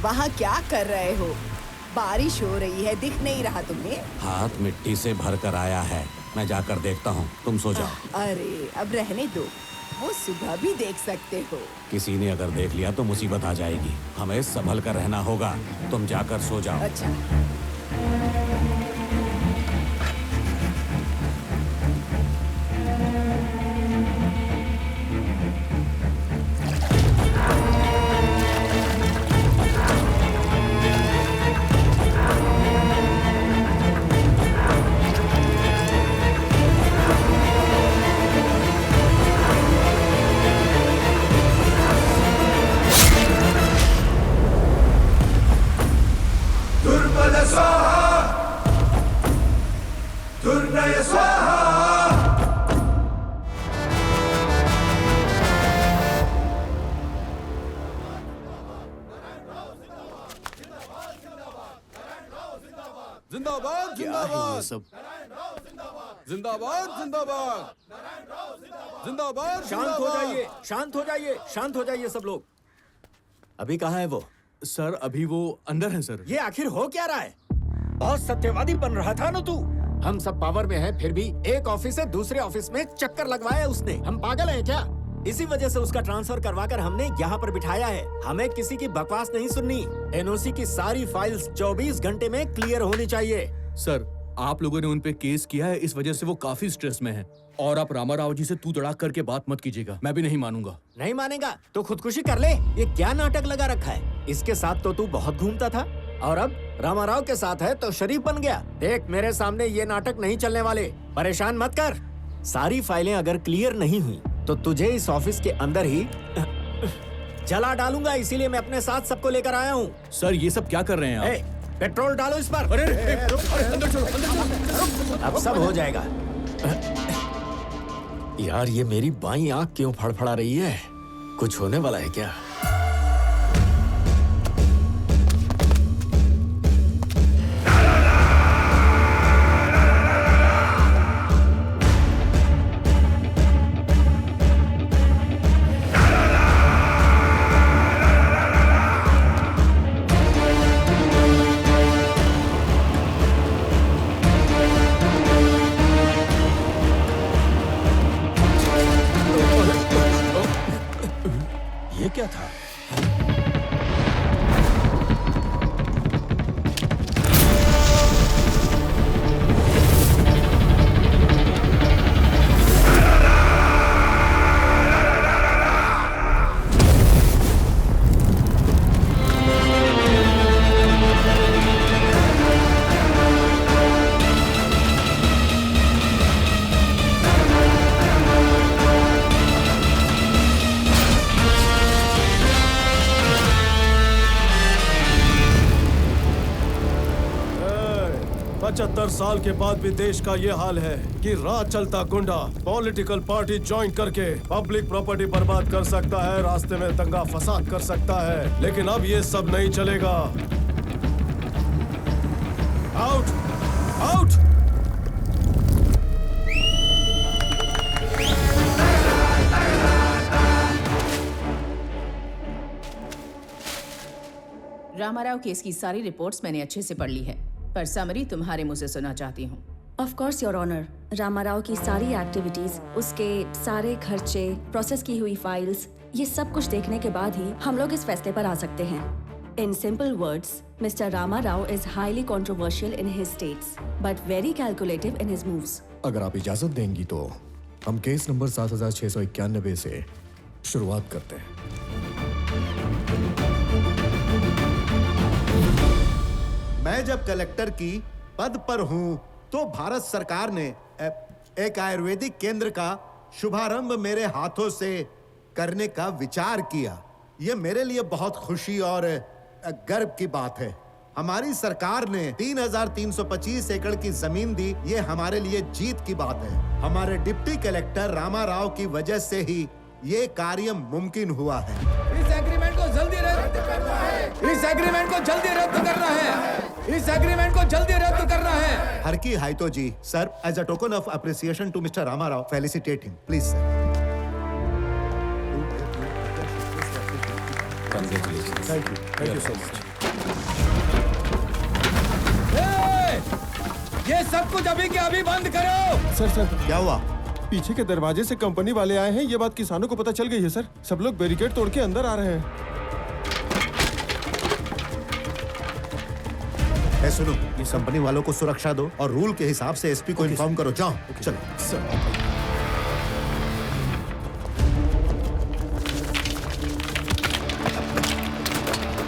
वहाँ क्या कर रहे हो? बारिश हो रही है, दिख नहीं रहा तुम्हें? हाथ मिट्टी से भर कर आया है, मैं जाकर देखता हूँ, तुम सो जाओ। अरे अब रहने दो, वो सुबह भी देख सकते हो। किसी ने अगर देख लिया तो मुसीबत आ जाएगी, हमें संभल कर रहना होगा। तुम जाकर सो जाओ। अच्छा। जिंदाबाद जिंदाबाद सब जिंदाबाद जिंदाबाद जिंदाबाद। शांत हो जाइए, शांत हो जाइए, शांत हो जाइए सब लोग। अभी कहाँ है वो? सर अभी वो अंदर है सर। ये आखिर हो क्या रहा है? बहुत सत्यवादी बन रहा था ना तू। हम सब पावर में हैं, फिर भी एक ऑफिस से दूसरे ऑफिस में चक्कर लगवाया उसने। हम पागल हैं क्या? इसी वजह से उसका ट्रांसफर करवाकर हमने यहाँ पर बिठाया है। हमें किसी की बकवास नहीं सुननी। एनओसी की सारी फाइल्स 24 घंटे में क्लियर होनी चाहिए। सर आप लोगों ने उन पे केस किया है, इस वजह से वो काफी स्ट्रेस में हैं। और आप रामाराव जी से तू तड़ाक करके बात मत कीजिएगा, मैं भी नहीं मानूंगा। नहीं मानेगा तो खुदकुशी कर ले। ये क्या नाटक लगा रखा है? इसके साथ तो तू बहुत घूमता था और अब रामाराव के साथ है तो शरीफ बन गया। देख मेरे सामने ये नाटक नहीं चलने वाले। परेशान मत कर। सारी फाइलें अगर क्लियर नहीं हुई तो तुझे इस ऑफिस के अंदर ही जला डालूंगा। इसीलिए मैं अपने साथ सबको लेकर आया हूँ। सर ये सब क्या कर रहे हैं आप? पेट्रोल डालो इस पर। अरे अंदर चलो, अंदर चलो। अब सब हो जाएगा। यार ये मेरी बाईं आंख क्यों फड़फड़ा रही है? कुछ होने वाला है क्या? ये क्या था? पचहत्तर साल के बाद भी देश का ये हाल है कि राह चलता गुंडा पॉलिटिकल पार्टी ज्वाइन करके पब्लिक प्रॉपर्टी बर्बाद कर सकता है, रास्ते में दंगा फसाद कर सकता है। लेकिन अब ये सब नहीं चलेगा। Out out. रामाराव केस की सारी रिपोर्ट्स मैंने अच्छे से पढ़ ली है, पर समरी तुम्हारे मुंह से सुनना चाहती हूँ। Of course your honour, Ramarao की सारी एक्टिविटीज, उसके सारे खर्चे, प्रोसेस की हुई फाइल्स, ये सब कुछ देखने के बाद ही हम लोग इस फैसले पर आ सकते हैं। In simple words, mister Ramarao is highly controversial in his states, but very calculative in his moves. अगर आप इजाजत देंगी तो हम केस नंबर 7691 से शुरुआत करते हैं। मैं जब कलेक्टर की पद पर हूं तो भारत सरकार ने एक आयुर्वेदिक केंद्र का शुभारंभ मेरे हाथों से करने का विचार किया। ये मेरे लिए बहुत खुशी और गर्व की बात है। हमारी सरकार ने 3325 एकड़ की जमीन दी, ये हमारे लिए जीत की बात है। हमारे डिप्टी कलेक्टर रामाराव की वजह से ही ये कार्य मुमकिन हुआ है। इस एग्रीमेंट को जल्दी रद्द करना है। इस एग्रीमेंट को जल्दी रद्द करना है। इस एग्रीमेंट को जल्दी रद्द करना है। हरकी हाइतो जी, sir, as a token of appreciation to Mister Ramarao, felicitate him, please sir. Congratulations. Thank you so much. ये सब कुछ अभी के अभी बंद करो। सर क्या हुआ? पीछे के दरवाजे से कंपनी वाले आए हैं, ये बात किसानों को पता चल गई है सर। सब लोग बैरिकेड तोड़ के अंदर आ रहे हैं। ए सुनो, इस कंपनी वालों को सुरक्षा दो और रूल के हिसाब से एसपी को इन्फॉर्म करो। जाओ चलो सर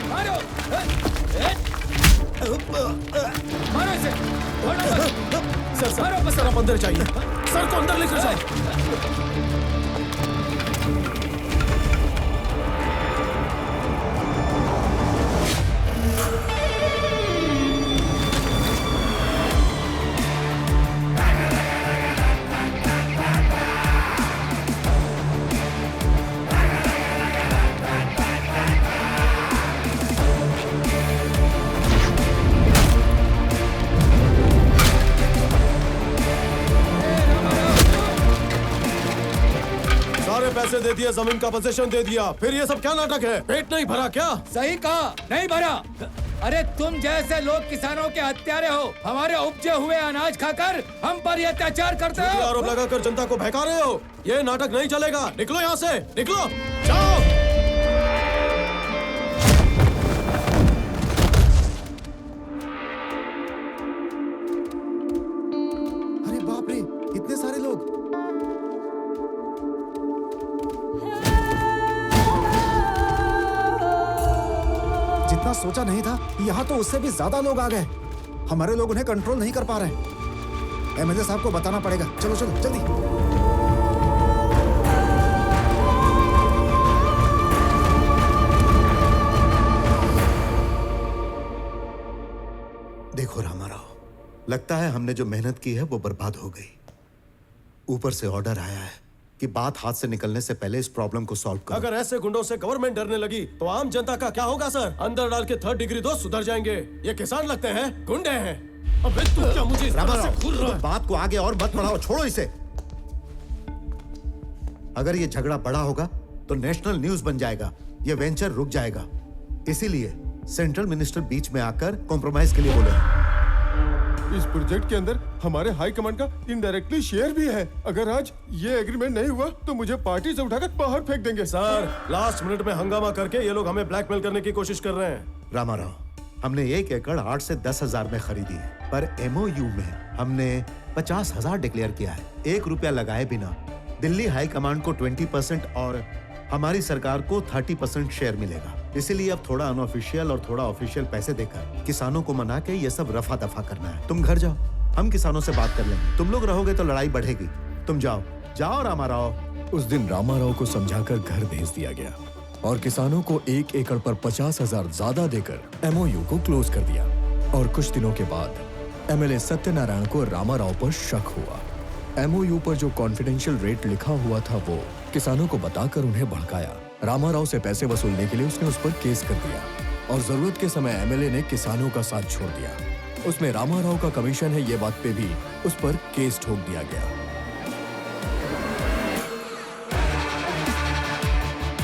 मारो मारो इसे। सर मारो बस। सर आप अंदर जाइए। सर को अंदर लेकर जाओ। सारे पैसे दे दिए, जमीन का पोजीशन दे दिया, फिर ये सब क्या नाटक है? पेट नहीं भरा क्या? सही कहा, नहीं भरा। अरे तुम जैसे लोग किसानों के हत्यारे हो। हमारे उपजे हुए अनाज खाकर हम पर ये अत्याचार करते झूठे हो। आरोप लगाकर जनता को बहका रहे हो। ये नाटक नहीं चलेगा। निकलो यहाँ से, निकलो, जाओ। अरे बाप रे, इतने सारे लोग। जितना सोचा नहीं था, यहाँ तो उससे भी ज्यादा लोग आ गए। हमारे लोग उन्हें कंट्रोल नहीं कर पा रहे। एमएलए साहब को बताना पड़ेगा। चलो चलो जल्दी। देखो रामाराव, लगता है हमने जो मेहनत की है वो बर्बाद हो गई। ऊपर से ऑर्डर आया है कि बात हाथ से निकलने से पहले इस प्रॉब्लम को सॉल्व करो। अगर ऐसे गुंडों से गवर्नमेंट डरने लगी तो आम जनता का क्या होगा सर? अंदर डाल के 3rd डिग्री दो, सुधर जाएंगे। ये किसान लगते हैं, गुंडे हैं। अबे तू क्या मुझे इस तरह से घूर रहा है? बात को आगे और मत बढ़ाओ, छोड़ो इसे। अगर ये झगड़ा बड़ा होगा तो नेशनल न्यूज बन जाएगा, ये वेंचर रुक जाएगा। इसीलिए सेंट्रल मिनिस्टर बीच में आकर कॉम्प्रोमाइज के लिए बोले हैं। इस प्रोजेक्ट के अंदर हमारे हाई कमांड का इनडायरेक्टली शेयर भी है। अगर आज ये एग्रीमेंट नहीं हुआ तो मुझे पार्टी से उठाकर बाहर फेंक देंगे। सर, लास्ट मिनट में हंगामा करके ये लोग हमें ब्लैकमेल करने की कोशिश कर रहे हैं। रामाराव, हमने 1 एकड़ 8 से 10,000 में खरीदी है, पर एमओयू में हमने 50,000 डिक्लेयर किया है। 1 रुपया लगाए बिना दिल्ली हाई कमांड को 20% और हमारी सरकार को 30% शेयर मिलेगा। इसीलिए अब थोड़ा अनऑफिशियल और थोड़ा ऑफिशियल पैसे देकर किसानों को मना के ये सब रफा दफा करना है। तुम घर जाओ, हम किसानों से बात कर लेंगे। तुम लोग रहोगे तो लड़ाई बढ़ेगी। तुम जाओ जाओ रामाराव। उस दिन रामाराव को समझाकर घर भेज दिया गया और किसानों को 1 एकड़ पर 50,000 ज्यादा देकर एमओयू को क्लोज कर दिया। और कुछ दिनों के बाद एमएलए सत्यनारायण को रामाराव पर शक हुआ। एमओयू पर जो कॉन्फिडेंशियल रेट लिखा हुआ था वो किसानों को बताकर उन्हें भड़काया। रामाराव से पैसे वसूलने के लिए उसने उस पर केस कर दिया और जरूरत के समय एमएलए ने किसानों का साथ छोड़ दिया। उसमें रामाराव का कमीशन है, ये बात पे भी उस पर केस ठोक दिया गया।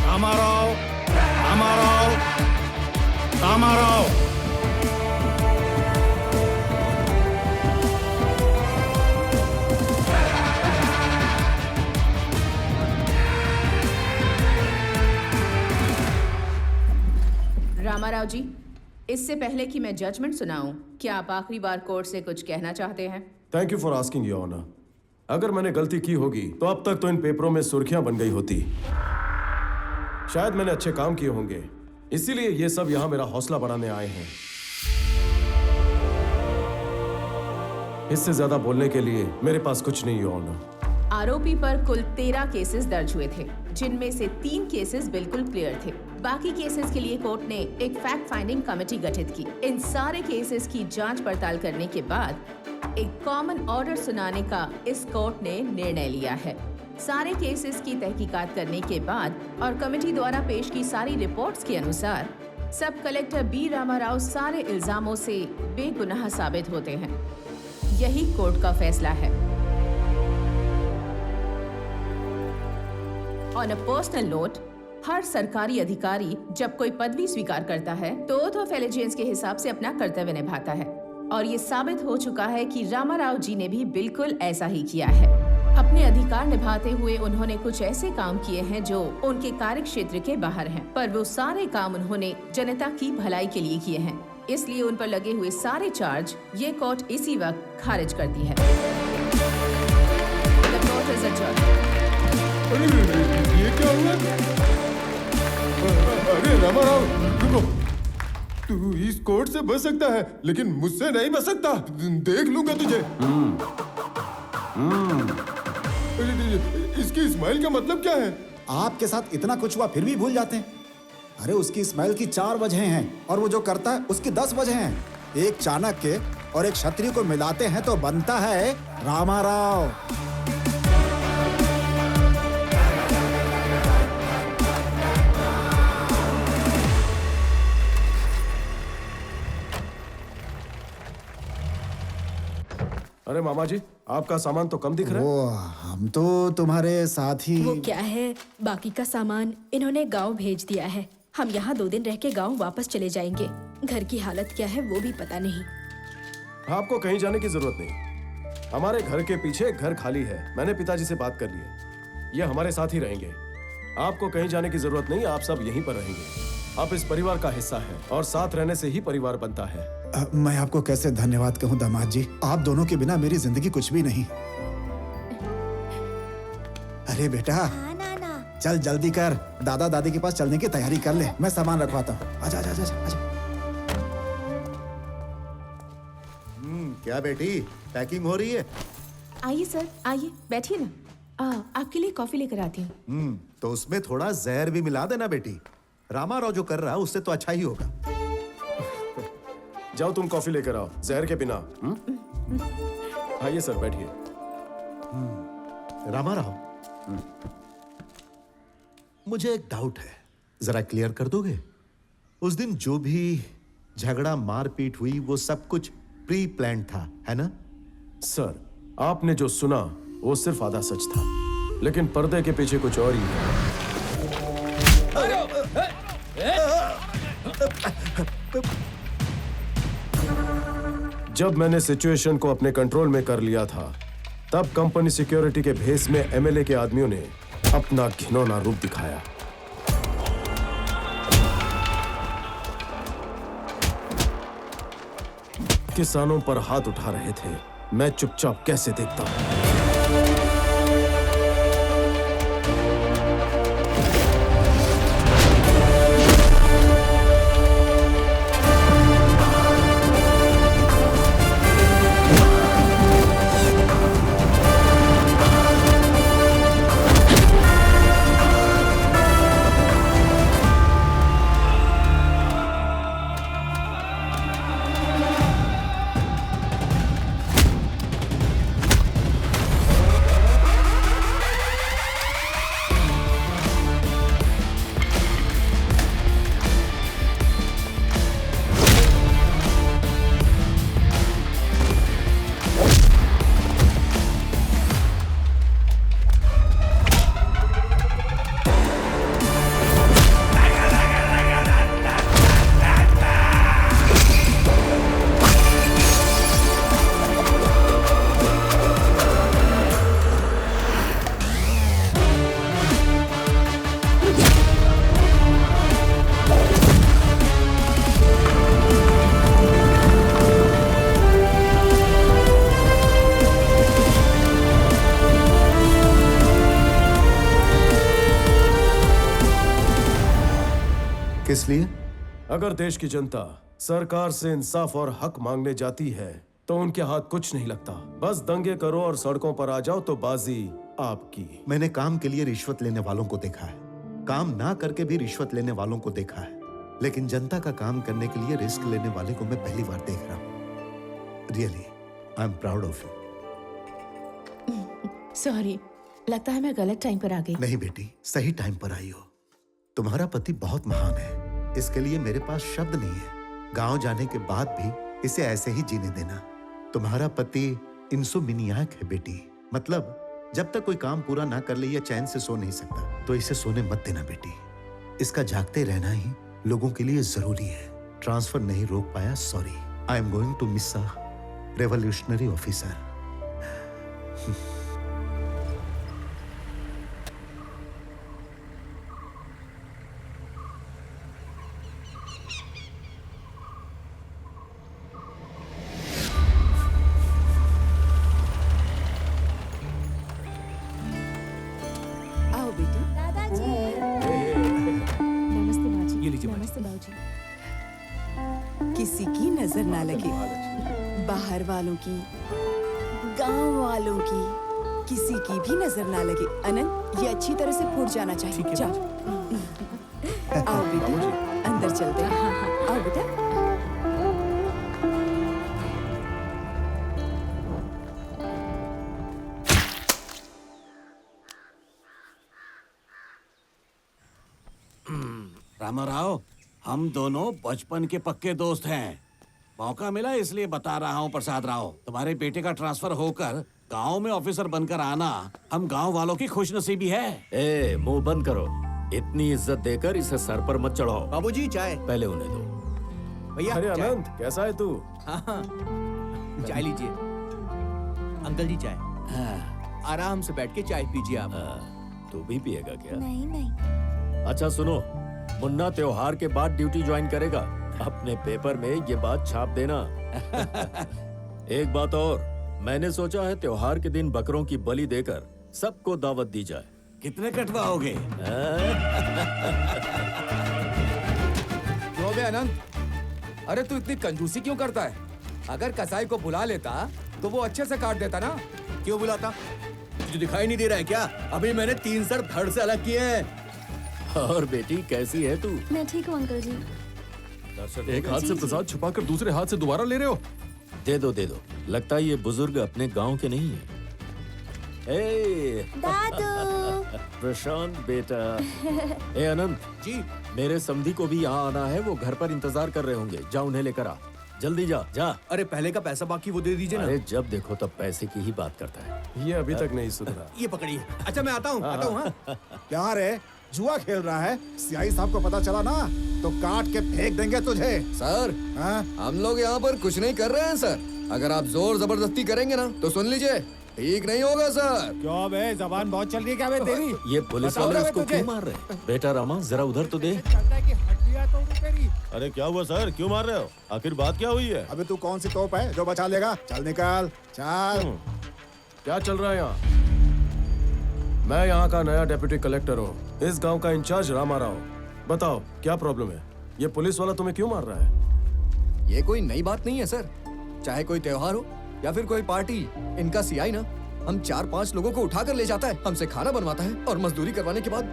रामाराव, रामाराव, रामाराव। रामाराव जी, इससे पहले कि मैं जजमेंट सुनाऊं, क्या आप आखिरी बार कोर्ट से कुछ कहना चाहते हैं? Thank you for asking your honour. अगर मैंने गलती की होगी तो अब तक तो इन पेपरों में सुर्खियां बन गई होती। शायद मैंने अच्छे काम किए होंगे, इसीलिए ये सब यहां मेरा हौसला बढ़ाने आए हैं। इससे ज्यादा बोलने के लिए मेरे पास कुछ नहीं, योर ऑनर। आरोपी पर कुल 13 केसेस दर्ज हुए थे, जिनमें से 3 केसेस बिल्कुल क्लियर थे। बाकी केसेस के लिए कोर्ट ने एक फैक्ट फाइंडिंग कमेटी गठित की। इन सारे केसेस की जांच पड़ताल करने के बाद एक कॉमन ऑर्डर सुनाने का इस कोर्ट ने निर्णय लिया है। सारे केसेस की तहकीकात करने के बाद और कमेटी द्वारा पेश की सारी रिपोर्ट्स के अनुसार सब कलेक्टर बी रामाराव सारे इल्जामों से बेगुनाह साबित होते हैं। यही कोर्ट का फैसला है। ऑन अ पर्सनल नोट, हर सरकारी अधिकारी जब कोई पदवी स्वीकार करता है तो ओथ ऑफ एलिजियंस के हिसाब से अपना कर्तव्य निभाता है, और ये साबित हो चुका है कि रामाराव जी ने भी बिल्कुल ऐसा ही किया है। अपने अधिकार निभाते हुए उन्होंने कुछ ऐसे काम किए हैं जो उनके कार्य क्षेत्र के बाहर हैं, पर वो सारे काम उन्होंने जनता की भलाई के लिए किए हैं, इसलिए उन पर लगे हुए सारे चार्ज ये कोर्ट इसी वक्त खारिज करती है। The court is adjourned. ये क्या हुआ? अरे रामाराव, रुको। तू इस कोर्ट से बच सकता है, लेकिन मुझसे नहीं बच सकता। देख लूंगा तुझे। इसकी स्माइल का मतलब क्या है? आपके साथ इतना कुछ हुआ फिर भी भूल जाते हैं। अरे उसकी स्माइल की 4 वजह हैं और वो जो करता है उसकी 10 वजह हैं। एक चाणक्य और एक क्षत्रिय को मिलाते हैं तो बनता है रामाराव। अरे मामा जी, आपका सामान तो कम दिख रहा है। वो हम तो तुम्हारे साथ ही। वो क्या है, बाकी का सामान इन्होंने गांव भेज दिया है। हम यहाँ 2 दिन रह के गांव वापस चले जाएंगे। घर की हालत क्या है वो भी पता नहीं। आपको कहीं जाने की जरूरत नहीं। हमारे घर के पीछे एक घर खाली है, मैंने पिताजी से बात कर ली है। ये हमारे साथ ही रहेंगे। आपको कहीं जाने की जरूरत नहीं, आप सब यहीं पर रहेंगे। आप इस परिवार का हिस्सा है और साथ रहने से ही परिवार बनता है। मैं आपको कैसे धन्यवाद कहूँ दामाद जी, आप दोनों के बिना मेरी जिंदगी कुछ भी नहीं। अरे बेटा, चल जल्दी कर, दादा दादी के पास चलने की तैयारी कर ले। मैं सामान रखवाता हूँ। आजा आजा आजा आजा। क्या बेटी, पैकिंग हो रही है? आइए सर, आइए बैठिए ना। आपके लिए कॉफी लेकर आती हूँ। तो उसमें थोड़ा जहर भी मिला देना बेटी। रामाराव जो कर रहा है उससे तो अच्छा ही होगा। जाओ तुम कॉफी लेकर आओ, जहर के बिना। आइए सर, बैठिए। रामाराव, मुझे एक डाउट है, जरा क्लियर कर दोगे? उस दिन जो भी झगड़ा मारपीट हुई वो सब कुछ प्री प्लान था, है ना? सर, आपने जो सुना वो सिर्फ आधा सच था, लेकिन पर्दे के पीछे कुछ और ही है। जब मैंने सिचुएशन को अपने कंट्रोल में कर लिया था, तब कंपनी सिक्योरिटी के भेस में एमएलए के आदमियों ने अपना घिनौना रूप दिखाया। किसानों पर हाथ उठा रहे थे, मैं चुपचाप कैसे देखता हूं। किस लिए? अगर देश की जनता सरकार से इंसाफ और हक मांगने जाती है तो उनके हाथ कुछ नहीं लगता। बस दंगे करो और सड़कों पर आ जाओ तो बाजी आपकी। मैंने काम के लिए रिश्वत लेने वालों को देखा है, काम ना करके भी रिश्वत लेने वालों को देखा है, लेकिन जनता का काम करने के लिए रिस्क लेने वाले को मैं पहली बार देख रहा हूँ। Really I am proud of you. Sorry, लगता है मैं गलत टाइम पर आ गई। नहीं बेटी, सही टाइम पर आई हो। तुम्हारा पति बहुत महान है, इसके लिए मेरे पास शब्द नहीं है। गांव जाने के बाद भी इसे ऐसे ही जीने देना। तुम्हारा पति इंसोमिनियाक है बेटी, मतलब जब तक कोई काम पूरा ना कर ले या चैन से सो नहीं सकता, तो इसे सोने मत देना बेटी। इसका जागते रहना ही लोगों के लिए जरूरी है। ट्रांसफर नहीं रोक पाया, sorry. I am going to miss a revolutionary officer. आओ बेटी। नमस्ते माँ जी। ये लीजिए माँ जी। नमस्ते बाबूजी। किसी की नजर ना लगे, बाहर वालों की, गांव वालों की, किसी की भी नजर ना लगे। अनंत, ये अच्छी तरह से फूट जाना चाहिए। जाओ। आओ बेटी, अंदर चलते हैं। आओ बेटा। रामाराव, हम दोनों बचपन के पक्के दोस्त हैं। मौका मिला इसलिए बता रहा हूँ प्रसाद राव, तुम्हारे बेटे का ट्रांसफर होकर गांव में ऑफिसर बनकर आना हम गांव वालों की खुशनसीबी है। ए, मुंह बंद करो। इतनी इज्जत देकर इसे सर पर मत चढ़ाओ। बाबूजी चाय। पहले उन्हें दो। भैया अरे चाय। अनंत, कैसा है तू? चाय लीजिए। अंकल जी चाय। आराम से बैठ के चाय पीजिए आप। तू भी पिएगा क्या? नहीं नहीं। अच्छा सुनो, मुन्ना त्योहार के बाद ड्यूटी ज्वाइन करेगा। अपने पेपर में ये बात छाप देना। एक बात और, मैंने सोचा है त्योहार के दिन बकरों की बलि देकर सबको दावत दी जाए। कितने कटवाओगे? क्यों बे अनंत? अरे तू इतनी कंजूसी क्यों करता है? अगर कसाई को बुला लेता तो वो अच्छे से काट देता ना। क्यों बुलाता? तुझे दिखाई नहीं दे रहा है क्या? अभी मैंने 3 सर धड़ से अलग किए हैं। और बेटी कैसी है तू? मैं ठीक हूँ अंकल जी। एक हाथ से प्रसाद छुपाकर दूसरे हाथ से दोबारा ले रहे हो? दे दो दे दो। लगता है ये बुजुर्ग अपने गांव के नहीं है। दादू। प्रशांत बेटा। ए अनंत जी। मेरे समधी को भी यहाँ आना है। वो घर पर इंतजार कर रहे होंगे। जा उन्हें लेकर आ। जल्दी जा जा। अरे पहले का पैसा बाकी वो दे दीजिए ना। अरे जब देखो तब पैसे की ही बात करता है। ये अभी तक नहीं सुधरा। ये पकड़िए। अच्छा मैं आता हूँ। हाँ। क्या रे, जुआ खेल रहा है? सीआई साहब को पता चला ना तो काट के फेंक देंगे तुझे। सर, हाँ? हम लोग यहाँ पर कुछ नहीं कर रहे हैं सर। अगर आप जोर जबरदस्ती करेंगे ना तो सुन लीजिए, ठीक नहीं होगा सर। क्यों बे, जबान बहुत चल रही है क्या बे तेरी? ये पुलिस वाले उसको क्यों मार रहे हैं? बेटा रामा जरा उधर तो देख। अरे क्या हुआ सर, क्यों मार रहे हो? आखिर बात क्या हुई है? अबे तू कौन सी तोप है जो बचा लेगा? चल निकल, चल। क्या चल रहा है यहाँ? मैं यहाँ का नया डेप्यूटी कलेक्टर हूँ, इस गांव का इंचार्ज रामाराव। बताओ क्या प्रॉब्लम है? ये पुलिस वाला तुम्हें क्यों मार रहा है? ये कोई नई बात नहीं है सर। चाहे कोई त्योहार हो या फिर कोई पार्टी, इनका सीआई ना हम 4-5 लोगों को उठा कर ले जाता है, हमसे खाना बनवाता है और मजदूरी करवाने के बाद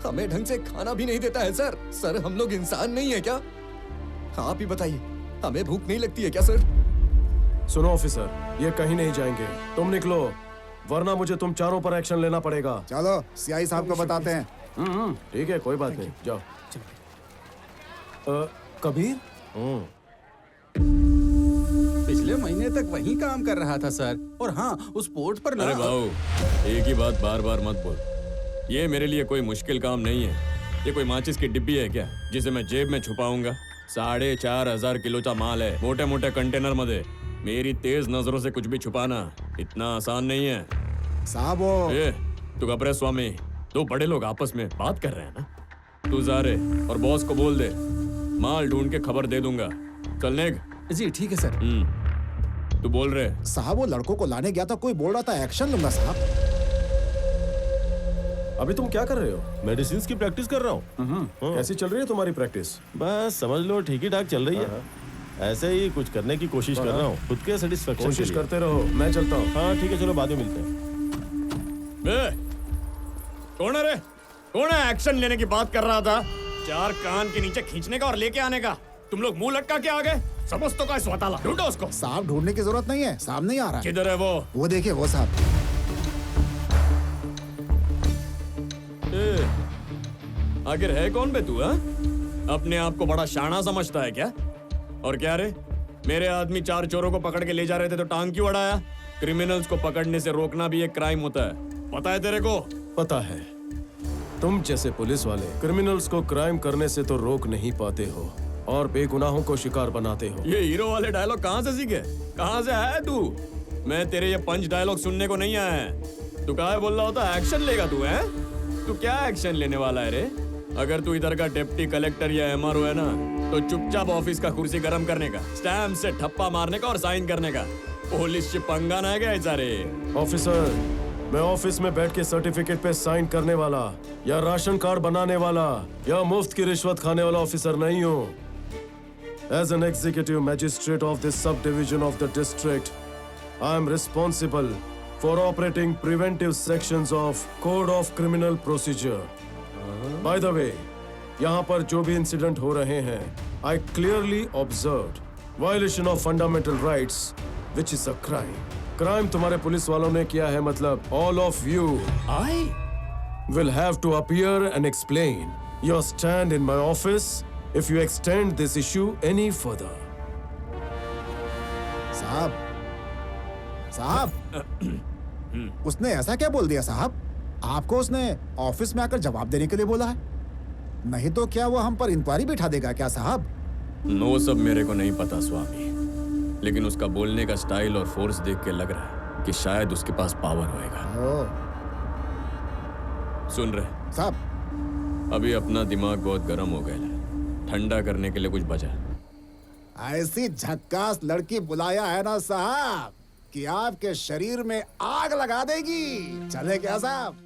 हमें ढंग से खाना भी नहीं देता है सर। सर हम लोग इंसान नहीं है क्या? आप ही बताइए, हमें भूख नहीं लगती है क्या सर? सुनो ऑफिसर, ये कहीं नहीं जाएंगे। तुम निकलो, वरना मुझे तुम चारों पर एक्शन लेना पड़ेगा। चलो सीआई साहब को बताते हैं। ठीक है, कोई बात नहीं, जाओ। कबीर? पिछले महीने तक वही काम कर रहा था सर। और हाँ, उस पोर्ट पर अरे बाबू, एक ही बात बार बार मत बोल। ये मेरे लिए कोई मुश्किल काम नहीं है। ये कोई माचिस की डिब्बी है क्या जिसे मैं जेब में छुपाऊंगा? 4,500 किलोचा माल है, मोटे मोटे कंटेनर मध्ये। मेरी तेज नजरों से कुछ भी छुपाना इतना आसान नहीं है साहब। तू घबरे स्वामी, दो बड़े लोग आपस में बात कर रहे हैं ना। तू जा रे और बॉस को बोल दे, माल ढूंढ के खबर दे दूंगा। चल नेग। जी ठीक है सर। तू बोल रहे? साहब वो लड़कों को लाने गया था, कोई बोल रहा था एक्शन लूंगा साहब। अभी तुम क्या कर रहे हो? मेडिसिन की प्रैक्टिस कर रहा हूँ। कैसी चल रही है तुम्हारी प्रैक्टिस? बस समझ लो ठीक ही ठाक चल रही है। ऐसे ही कुछ करने की कोशिश कर रहा हूँ, खुद के सेटिस्फेक्शन। कोशिश करते रहो, मैं चलता हूँ। हाँ ठीक है, चलो बाद में मिलते हैं। कौन है रे? कौन है एक्शन लेने की बात कर रहा था? 4 कान के नीचे खींचने का और लेके आने का। तुम लोग मुंह लटका के आ गए। समझ तो का स्वताला, ढूंढो उसको। साहब ढूंढने की जरूरत नहीं है, सामने ही आ रहा है। किधर है वो? वो देखिए वो साहब। आखिर है कौन बे तू? अपने आप को बड़ा शाना समझता है क्या? और क्या रे, मेरे आदमी 4 चोरों को पकड़ के ले जा रहे थे तो टांग क्यों अड़ाया? क्रिमिनल्स को पकड़ने से रोकना भी एक क्राइम होता है, पता है तेरे को? पता है, तुम जैसे पुलिस वाले क्रिमिनल्स को क्राइम करने से तो रोक नहीं पाते हो और बेगुनाहों को शिकार बनाते हो। ये हीरो वाले डायलॉग कहाँ से सीखे? कहाँ से आया तू? मैं तेरे ये पंच डायलॉग सुनने को नहीं आया है। तू कहाँ बोल रहा होता एक्शन लेगा तू है? तू क्या एक्शन लेने वाला है रे? अगर तू इधर का डिप्टी कलेक्टर या एमआरओ है ना, तो चुपचाप ऑफिस का कुर्सी गरम करने का, स्टैम्प से ठप्पा मारने का और साइन करने का। पुलिस से पंगा ना गया सारे। ऑफिसर, मैं ऑफिस में बैठ के सर्टिफिकेट पे साइन करने वाला या राशन कार्ड बनाने वाला या मुफ्त की रिश्वत खाने वाला ऑफिसर नहीं हूँ। As an executive magistrate of this subdivision of the district, I am responsible for operating preventive sections of Code of Criminal Procedure. By the way, यहाँ पर जो भी इंसिडेंट हो रहे हैं, I clearly observed violation of fundamental rights, which is a crime. Crime तुम्हारे police वालों ने किया है, मतलब all of you. I will have to appear and explain your stand in my office if you extend this issue any further. साहब, उसने ऐसा क्या बोल दिया साहब? आपको उसने ऑफिस में आकर जवाब देने के लिए बोला है? नहीं तो क्या वो हम पर इंक्वायरी बिठा देगा क्या साहब? नो सब मेरे को नहीं पता स्वामी, लेकिन उसका बोलने का स्टाइल और फोर्स देख के लग रहा है कि शायद उसके पास पावर होएगा। सुन रहे साहब, अभी अपना दिमाग बहुत गर्म हो गया है, ठंडा करने के लिए कुछ बचा? ऐसी झक्कास लड़की बुलाया है ना साहब कि आपके शरीर में आग लगा देगी। चले क्या साहब?